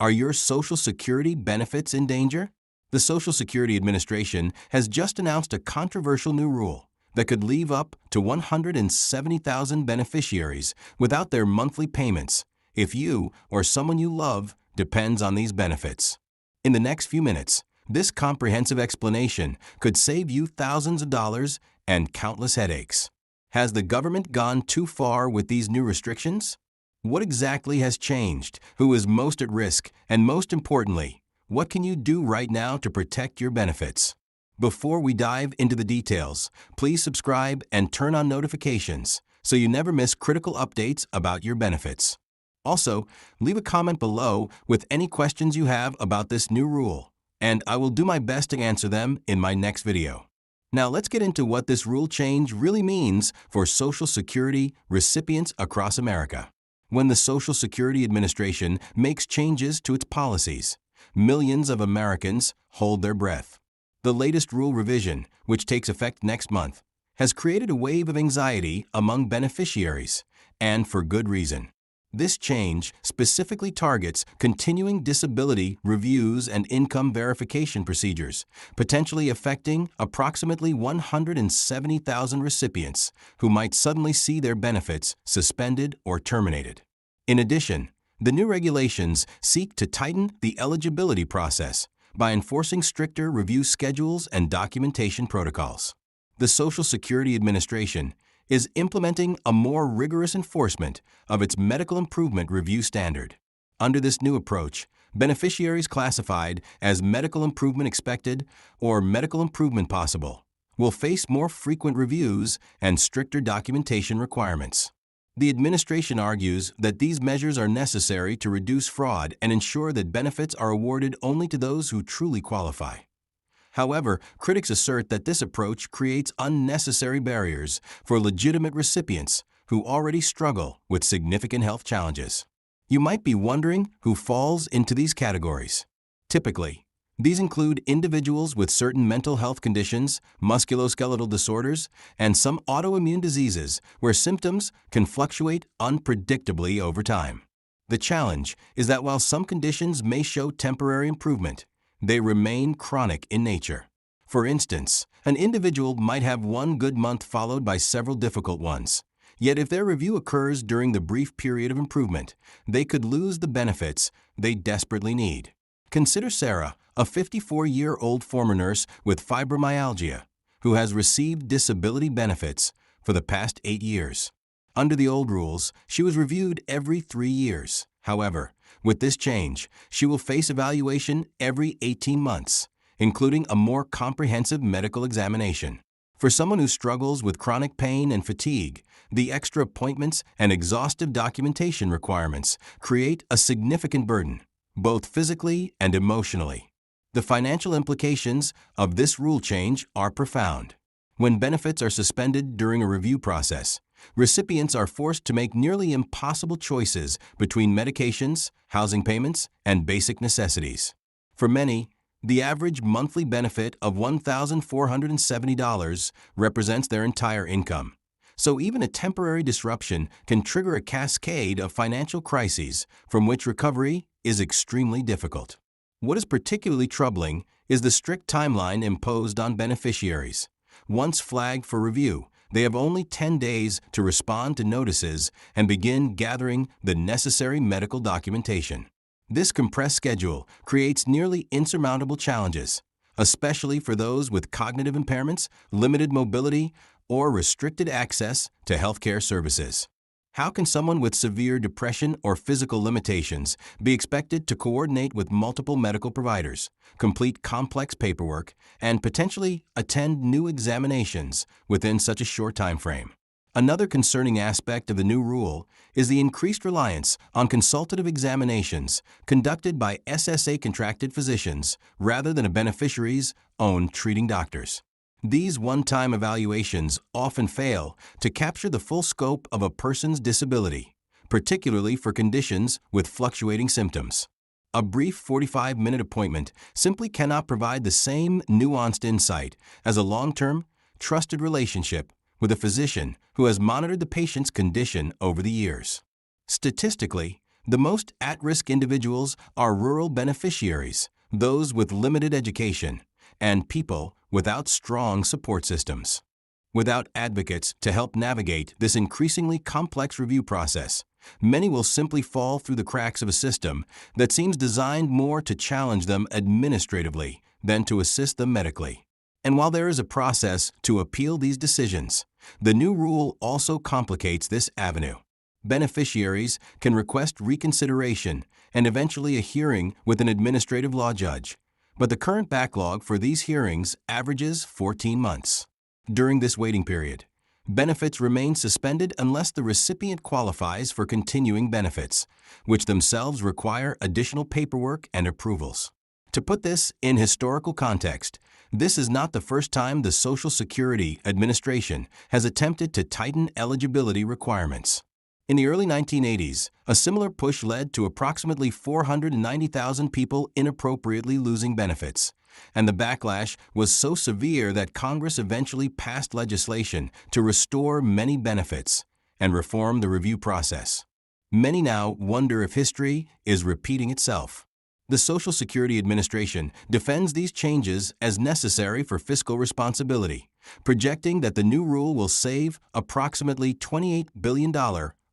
Are your Social Security benefits in danger? The Social Security Administration has just announced a controversial new rule that could leave up to 170,000 beneficiaries without their monthly payments if you or someone you love depends on these benefits. In the next few minutes, this comprehensive explanation could save you thousands of dollars and countless headaches. Has the government gone too far with these new restrictions? What exactly has changed? Who is most at risk? And most importantly, what can you do right now to protect your benefits? Before we dive into the details, please subscribe and turn on notifications so you never miss critical updates about your benefits. Also, leave a comment below with any questions you have about this new rule, and I will do my best to answer them in my next video. Now let's get into what this rule change really means for Social Security recipients across America. When the Social Security Administration makes changes to its policies, millions of Americans hold their breath. The latest rule revision, which takes effect next month, has created a wave of anxiety among beneficiaries, and for good reason. This change specifically targets continuing disability reviews and income verification procedures, potentially affecting approximately 170,000 recipients who might suddenly see their benefits suspended or terminated. In addition, the new regulations seek to tighten the eligibility process by enforcing stricter review schedules and documentation protocols. The Social Security Administration is implementing a more rigorous enforcement of its medical improvement review standard. Under this new approach, beneficiaries classified as medical improvement expected or medical improvement possible will face more frequent reviews and stricter documentation requirements. The administration argues that these measures are necessary to reduce fraud and ensure that benefits are awarded only to those who truly qualify. However, critics assert that this approach creates unnecessary barriers for legitimate recipients who already struggle with significant health challenges. You might be wondering who falls into these categories. Typically, these include individuals with certain mental health conditions, musculoskeletal disorders, and some autoimmune diseases where symptoms can fluctuate unpredictably over time. The challenge is that while some conditions may show temporary improvement, they remain chronic in nature. For instance, an individual might have one good month followed by several difficult ones. Yet if their review occurs during the brief period of improvement, they could lose the benefits they desperately need. Consider Sarah, a 54-year-old former nurse with fibromyalgia, who has received disability benefits for the past 8 years. Under the old rules, she was reviewed every 3 years. However, with this change, she will face evaluation every 18 months, including a more comprehensive medical examination. For someone who struggles with chronic pain and fatigue, the extra appointments and exhaustive documentation requirements create a significant burden, both physically and emotionally. The financial implications of this rule change are profound. When benefits are suspended during a review process, recipients are forced to make nearly impossible choices between medications, housing payments, and basic necessities. For many, the average monthly benefit of $1,470 represents their entire income. So even a temporary disruption can trigger a cascade of financial crises from which recovery is extremely difficult. What is particularly troubling is the strict timeline imposed on beneficiaries. Once flagged for review, they have only 10 days to respond to notices and begin gathering the necessary medical documentation. This compressed schedule creates nearly insurmountable challenges, especially for those with cognitive impairments, limited mobility, or restricted access to healthcare services. How can someone with severe depression or physical limitations be expected to coordinate with multiple medical providers, complete complex paperwork, and potentially attend new examinations within such a short time frame? Another concerning aspect of the new rule is the increased reliance on consultative examinations conducted by SSA contracted physicians rather than a beneficiary's own treating doctors. These one-time evaluations often fail to capture the full scope of a person's disability, particularly for conditions with fluctuating symptoms. A brief 45-minute appointment simply cannot provide the same nuanced insight as a long-term, trusted relationship with a physician who has monitored the patient's condition over the years. Statistically, The most at-risk individuals are rural beneficiaries, those with limited education, and people without strong support systems. Without advocates to help navigate this increasingly complex review process, many will simply fall through the cracks of a system that seems designed more to challenge them administratively than to assist them medically. And while there is a process to appeal these decisions, the new rule also complicates this avenue. Beneficiaries can request reconsideration and eventually a hearing with an administrative law judge, but the current backlog for these hearings averages 14 months. During this waiting period, benefits remain suspended unless the recipient qualifies for continuing benefits, which themselves require additional paperwork and approvals. To put this in historical context, this is not the first time the Social Security Administration has attempted to tighten eligibility requirements. In the early 1980s, a similar push led to approximately 490,000 people inappropriately losing benefits, and the backlash was so severe that Congress eventually passed legislation to restore many benefits and reform the review process. Many now wonder if history is repeating itself. The Social Security Administration defends these changes as necessary for fiscal responsibility, projecting that the new rule will save approximately $28 billion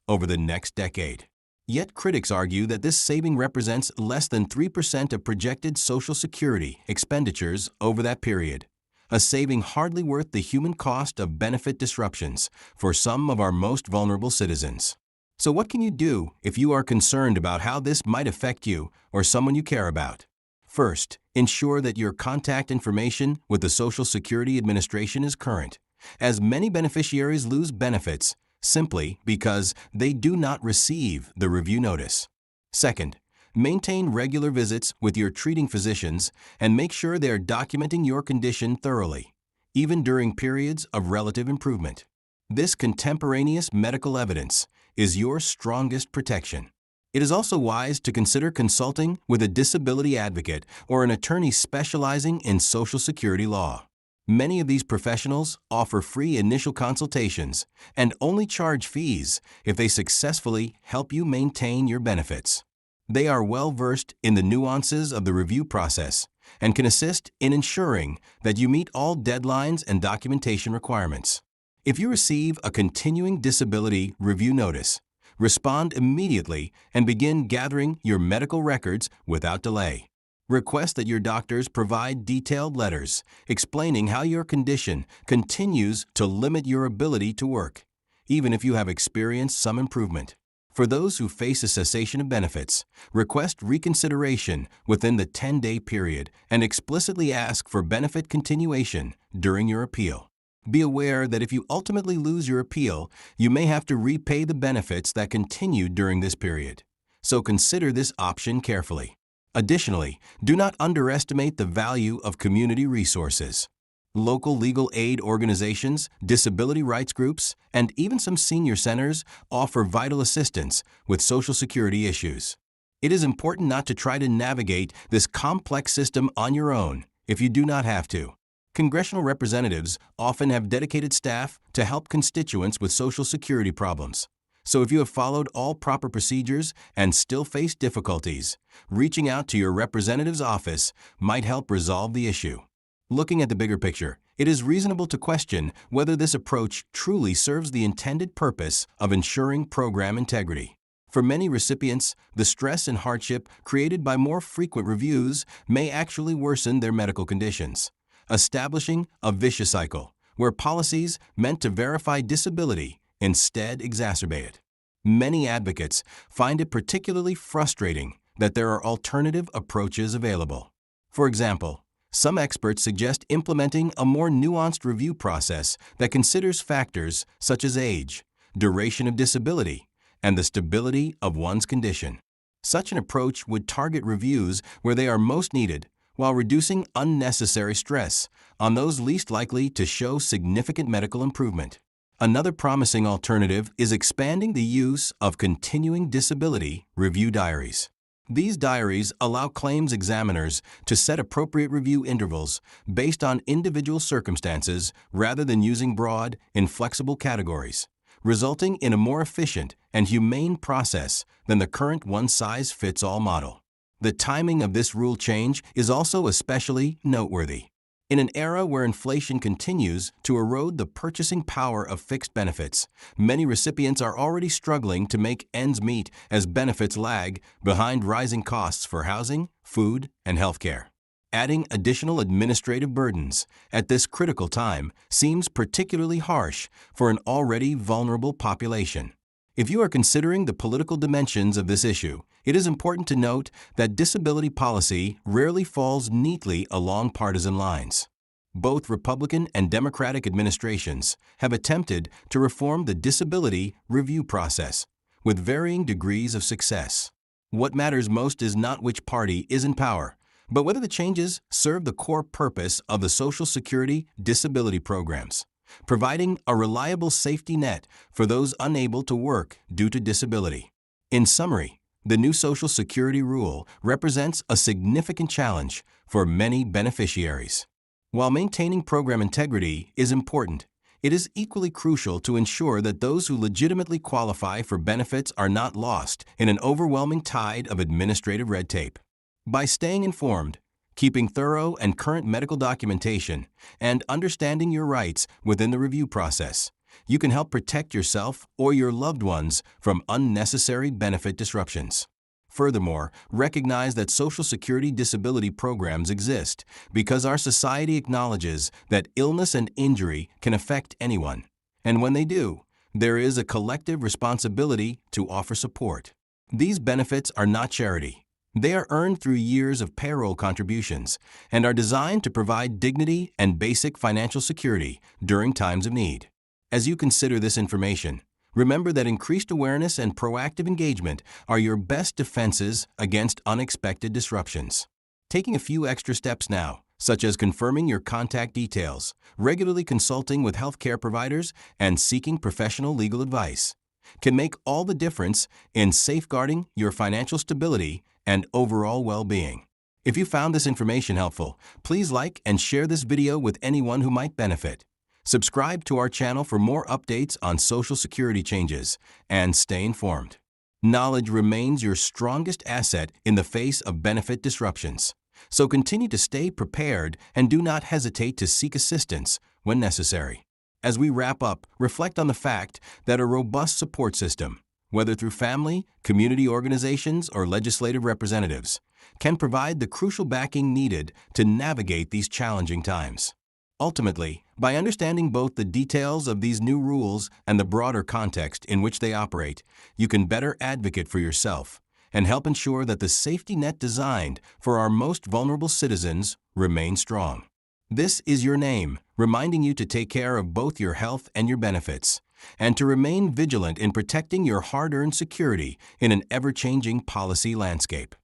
over the next decade. Yet critics argue that this saving represents less than 3% of projected Social Security expenditures over that period, a saving hardly worth the human cost of benefit disruptions for some of our most vulnerable citizens. So what can you do if you are concerned about how this might affect you or someone you care about? First, ensure that your contact information with the Social Security Administration is current, as many beneficiaries lose benefits simply because they do not receive the review notice. Second, maintain regular visits with your treating physicians and make sure they are documenting your condition thoroughly, even during periods of relative improvement. This contemporaneous medical evidence is your strongest protection. It is also wise to consider consulting with a disability advocate or an attorney specializing in Social Security law. Many of these professionals offer free initial consultations and only charge fees if they successfully help you maintain your benefits. They are well versed in the nuances of the review process and can assist in ensuring that you meet all deadlines and documentation requirements. If you receive a continuing disability review notice, respond immediately and begin gathering your medical records without delay. Request that your doctors provide detailed letters explaining how your condition continues to limit your ability to work, even if you have experienced some improvement. For those who face a cessation of benefits, request reconsideration within the 10-day period and explicitly ask for benefit continuation during your appeal. Be aware that if you ultimately lose your appeal, you may have to repay the benefits that continued during this period. So consider this option carefully. Additionally, do not underestimate the value of community resources. Local legal aid organizations, disability rights groups, and even some senior centers offer vital assistance with Social Security issues. It is important not to try to navigate this complex system on your own if you do not have to. Congressional representatives often have dedicated staff to help constituents with Social Security problems. So if you have followed all proper procedures and still face difficulties, reaching out to your representative's office might help resolve the issue. Looking at the bigger picture, it is reasonable to question whether this approach truly serves the intended purpose of ensuring program integrity. For many recipients, the stress and hardship created by more frequent reviews may actually worsen their medical conditions, establishing a vicious cycle where policies meant to verify disability instead exacerbate it. Many advocates find it particularly frustrating that there are alternative approaches available. For example, some experts suggest implementing a more nuanced review process that considers factors such as age, duration of disability, and the stability of one's condition. Such an approach would target reviews where they are most needed, while reducing unnecessary stress on those least likely to show significant medical improvement. Another promising alternative is expanding the use of continuing disability review diaries. These diaries allow claims examiners to set appropriate review intervals based on individual circumstances rather than using broad, inflexible categories, resulting in a more efficient and humane process than the current one-size-fits-all model. The timing of this rule change is also especially noteworthy. In an era where inflation continues to erode the purchasing power of fixed benefits, many recipients are already struggling to make ends meet as benefits lag behind rising costs for housing, food, and healthcare. Adding additional administrative burdens at this critical time seems particularly harsh for an already vulnerable population. If you are considering the political dimensions of this issue, it is important to note that disability policy rarely falls neatly along partisan lines. Both Republican and Democratic administrations have attempted to reform the disability review process, with varying degrees of success. What matters most is not which party is in power, but whether the changes serve the core purpose of the Social Security disability programs, providing a reliable safety net for those unable to work due to disability. In summary, the new Social Security rule represents a significant challenge for many beneficiaries. While maintaining program integrity is important, it is equally crucial to ensure that those who legitimately qualify for benefits are not lost in an overwhelming tide of administrative red tape. By staying informed, keeping thorough and current medical documentation, and understanding your rights within the review process, you can help protect yourself or your loved ones from unnecessary benefit disruptions. Furthermore, recognize that Social Security disability programs exist because our society acknowledges that illness and injury can affect anyone, and when they do, there is a collective responsibility to offer support. These benefits are not charity. They are earned through years of payroll contributions and are designed to provide dignity and basic financial security during times of need. As you consider this information, remember that increased awareness and proactive engagement are your best defenses against unexpected disruptions. Taking a few extra steps now, such as confirming your contact details, regularly consulting with healthcare providers, and seeking professional legal advice, can make all the difference in safeguarding your financial stability and overall well-being. If you found this information helpful, please like and share this video with anyone who might benefit. Subscribe to our channel for more updates on Social Security changes, and stay informed. Knowledge remains your strongest asset in the face of benefit disruptions, so continue to stay prepared and do not hesitate to seek assistance when necessary. As we wrap up, reflect on the fact that a robust support system, whether through family, community organizations, or legislative representatives, can provide the crucial backing needed to navigate these challenging times. Ultimately, by understanding both the details of these new rules and the broader context in which they operate, you can better advocate for yourself and help ensure that the safety net designed for our most vulnerable citizens remains strong. This is your name, reminding you to take care of both your health and your benefits, and to remain vigilant in protecting your hard-earned security in an ever-changing policy landscape.